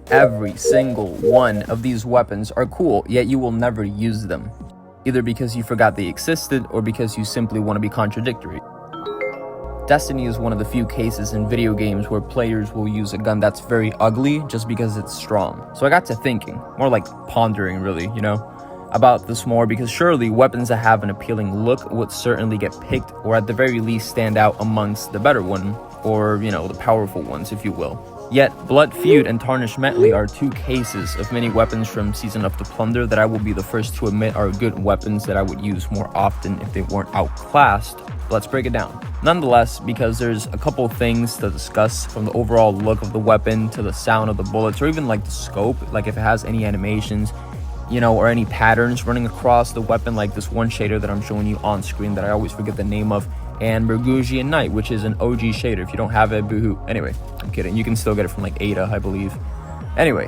Every single one of these weapons are cool, yet you will never use them, either because you forgot they existed or because you simply want to be contradictory. Destiny is one of the few cases in video games where players will use a gun that's very ugly just because it's strong. So I got to thinking, more like pondering really, about this more, because surely weapons that have an appealing look would certainly get picked, or at the very least stand out amongst the better one, or the powerful ones, if you will. Yet, Blood Feud and Tarnished Melee are two cases of many weapons from Season of the Plunder that I will be the first to admit are good weapons that I would use more often if they weren't outclassed. Let's break it down. Nonetheless, because there's a couple things to discuss, from the overall look of the weapon to the sound of the bullets, or even like the scope, like if it has any animations, or any patterns running across the weapon, like this one shader that I'm showing you on screen that I always forget the name of, and Burgundian Knight, which is an OG shader. If you don't have it, boohoo. Anyway, I'm kidding. You can still get it from like Ada, I believe. Anyway,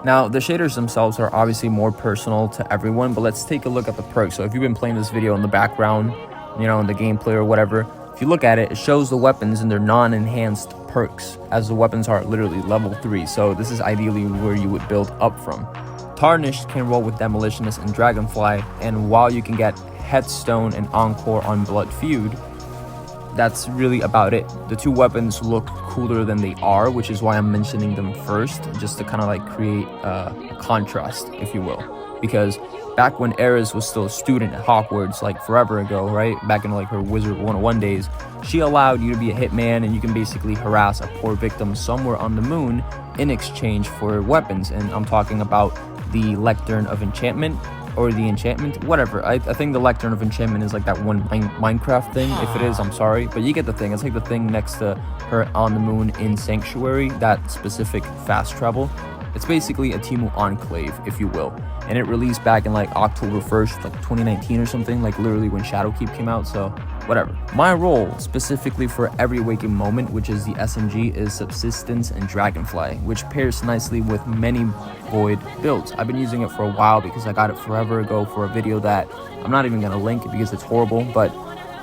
now the shaders themselves are obviously more personal to everyone, but let's take a look at the perks. So if you've been playing this video in the background, in the gameplay or whatever, if you look at it, it shows the weapons and their non-enhanced perks, as the weapons are literally level 3. So this is ideally where you would build up from. Tarnished can roll with Demolitionist and Dragonfly, and while you can get Headstone and Encore on Blood Feud, that's really about it. The two weapons look cooler than they are, which is why I'm mentioning them first, just to kind of like create a contrast, if you will. Because back when Ares was still a student at Hogwarts, like forever ago, right? Back in like her Wizard 101 days, she allowed you to be a hitman, and you can basically harass a poor victim somewhere on the moon in exchange for weapons. And I'm talking about the Lectern of Enchantment, or the enchantment, whatever. I think the Lectern of Enchantment is like that one Minecraft thing. If it is, I'm sorry, but you get the thing. It's like the thing next to her on the moon in Sanctuary, that specific fast travel. It's basically a Timu Enclave, if you will, and it released back in like October 1st, like 2019 or something, like literally when Shadowkeep came out. So whatever. My role specifically for every waking moment, which is the SMG, is Subsistence and Dragonfly, which pairs nicely with many Void builds. I've been using it for a while because I got it forever ago for a video that I'm not even going to link because it's horrible, but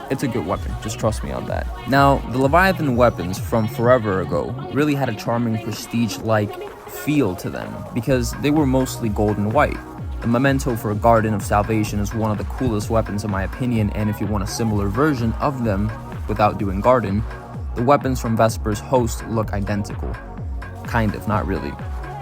it's a good weapon, just trust me on that. Now, the Leviathan weapons from forever ago really had a charming prestige-like feel to them because they were mostly gold and white. The Memento for Garden of Salvation is one of the coolest weapons in my opinion, and if you want a similar version of them without doing Garden, the weapons from Vesper's Host look identical. Kind of, not really.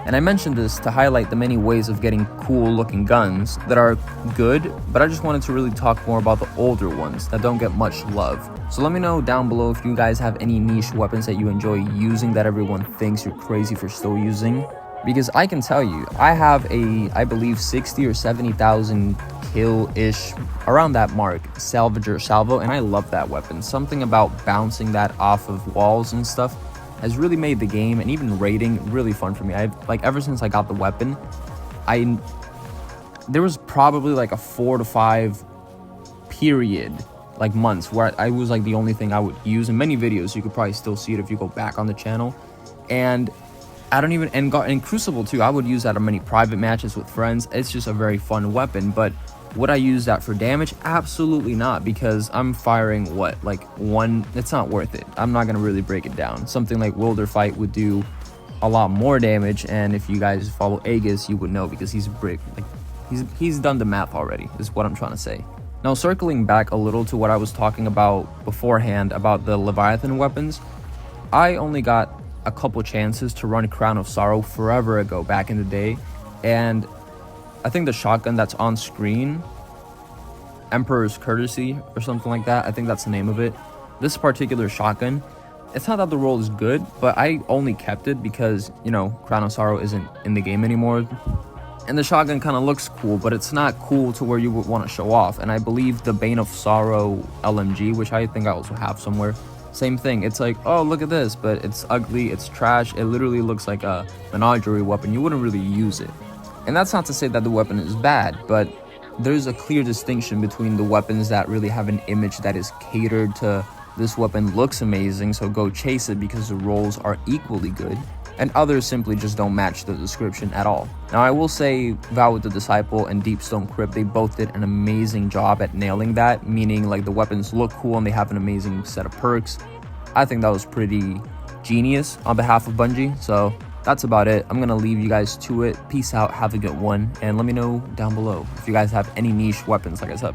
And I mentioned this to highlight the many ways of getting cool looking guns that are good, but I just wanted to really talk more about the older ones that don't get much love. So let me know down below if you guys have any niche weapons that you enjoy using that everyone thinks you're crazy for still using. Because I can tell you, I have I believe 60 or 70,000 kill-ish, around that mark, Salvager Salvo, and I love that weapon. Something about bouncing that off of walls and stuff has really made the game and even raiding really fun for me. Ever since I got the weapon, there was probably like a 4 to 5 period, like months, where I was like the only thing I would use. In many videos, you could probably still see it if you go back on the channel. And in Crucible too, I would use that in many private matches with friends. It's just a very fun weapon, but would I use that for damage? Absolutely not, because I'm firing it's not worth it. I'm not gonna really break it down. Something like Wilder Fight would do a lot more damage, and if you guys follow Aegis, you would know because he's he's done the math already, is what I'm trying to say. Now, circling back a little to what I was talking about beforehand about the Leviathan weapons, I only got a couple chances to run Crown of Sorrow forever ago, back in the day, and I think the shotgun that's on screen, Emperor's Courtesy or something like that, I think that's the name of it. This particular shotgun, it's not that the roll is good, but I only kept it because, Crown of Sorrow isn't in the game anymore. And the shotgun kind of looks cool, but it's not cool to where you would want to show off. And I believe the Bane of Sorrow LMG, which I think I also have somewhere, same thing. It's like, oh, look at this, but it's ugly, it's trash. It literally looks like a menagerie weapon. You wouldn't really use it. And that's not to say that the weapon is bad, but there's a clear distinction between the weapons that really have an image that is catered to this weapon looks amazing, so go chase it because the rolls are equally good, and others simply just don't match the description at all. Now, I will say Vow with the Disciple and Deepstone Crypt, they both did an amazing job at nailing that, meaning like the weapons look cool and they have an amazing set of perks. I think that was pretty genius on behalf of Bungie, so that's about it. I'm gonna leave you guys to it. Peace out, have a good one, and let me know down below if you guys have any niche weapons, like I said.